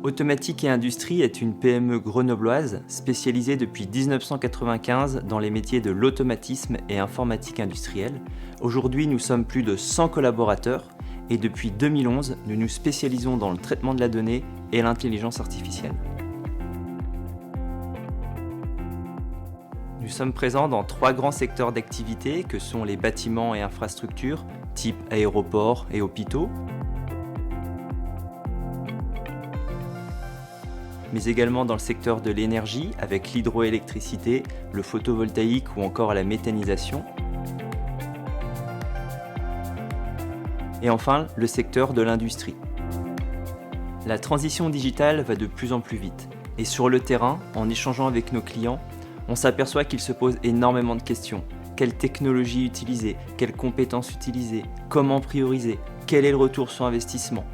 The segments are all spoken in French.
Automatique et Industrie est une PME grenobloise spécialisée depuis 1995 dans les métiers de l'automatisme et informatique industrielle. Aujourd'hui, nous sommes plus de 100 collaborateurs et depuis 2011, nous nous spécialisons dans le traitement de la donnée et l'intelligence artificielle. Nous sommes présents dans 3 grands secteurs d'activité que sont les bâtiments et infrastructures, type aéroports et hôpitaux, mais également dans le secteur de l'énergie avec l'hydroélectricité, le photovoltaïque ou encore la méthanisation. Et enfin, le secteur de l'industrie. La transition digitale va de plus en plus vite. Et sur le terrain, en échangeant avec nos clients, on s'aperçoit qu'ils se posent énormément de questions. Quelle technologie utiliser? Quelles compétences utiliser? Comment prioriser? Quel est le retour sur investissement?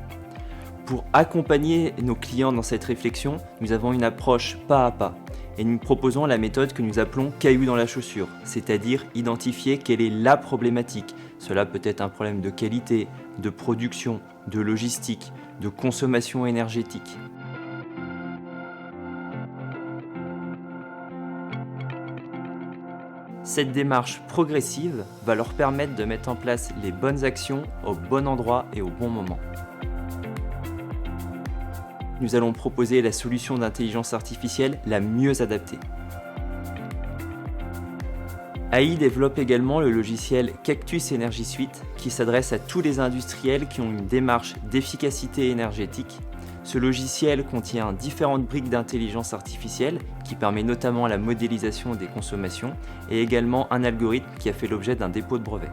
Pour accompagner nos clients dans cette réflexion, nous avons une approche pas à pas. Et nous proposons la méthode que nous appelons caillou dans la chaussure, c'est-à-dire identifier quelle est la problématique. Cela peut être un problème de qualité, de production, de logistique, de consommation énergétique. Cette démarche progressive va leur permettre de mettre en place les bonnes actions au bon endroit et au bon moment. Nous allons proposer la solution d'intelligence artificielle la mieux adaptée. AI développe également le logiciel Cactus Energy Suite qui s'adresse à tous les industriels qui ont une démarche d'efficacité énergétique. Ce logiciel contient différentes briques d'intelligence artificielle qui permet notamment la modélisation des consommations et également un algorithme qui a fait l'objet d'un dépôt de brevet.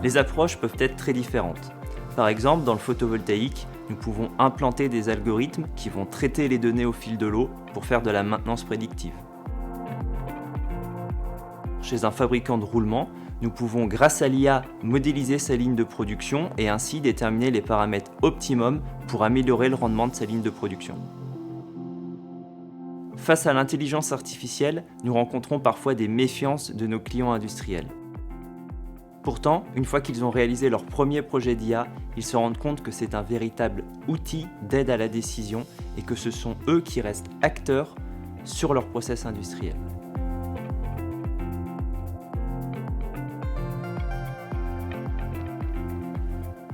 Les approches peuvent être très différentes. Par exemple, dans le photovoltaïque, nous pouvons implanter des algorithmes qui vont traiter les données au fil de l'eau pour faire de la maintenance prédictive. Chez un fabricant de roulement, nous pouvons, grâce à l'IA, modéliser sa ligne de production et ainsi déterminer les paramètres optimums pour améliorer le rendement de sa ligne de production. Face à l'intelligence artificielle, nous rencontrons parfois des méfiances de nos clients industriels. Pourtant, une fois qu'ils ont réalisé leur premier projet d'IA, ils se rendent compte que c'est un véritable outil d'aide à la décision et que ce sont eux qui restent acteurs sur leur process industriel.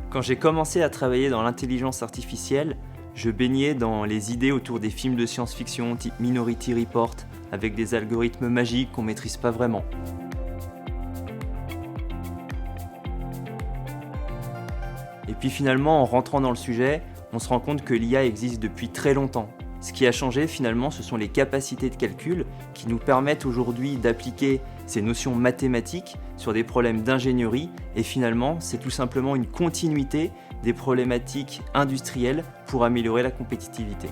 Quand j'ai commencé à travailler dans l'intelligence artificielle, je baignais dans les idées autour des films de science-fiction type Minority Report avec des algorithmes magiques qu'on ne maîtrise pas vraiment. Et puis finalement, en rentrant dans le sujet, on se rend compte que l'IA existe depuis très longtemps. Ce qui a changé finalement, ce sont les capacités de calcul qui nous permettent aujourd'hui d'appliquer ces notions mathématiques sur des problèmes d'ingénierie et finalement, c'est tout simplement une continuité des problématiques industrielles pour améliorer la compétitivité.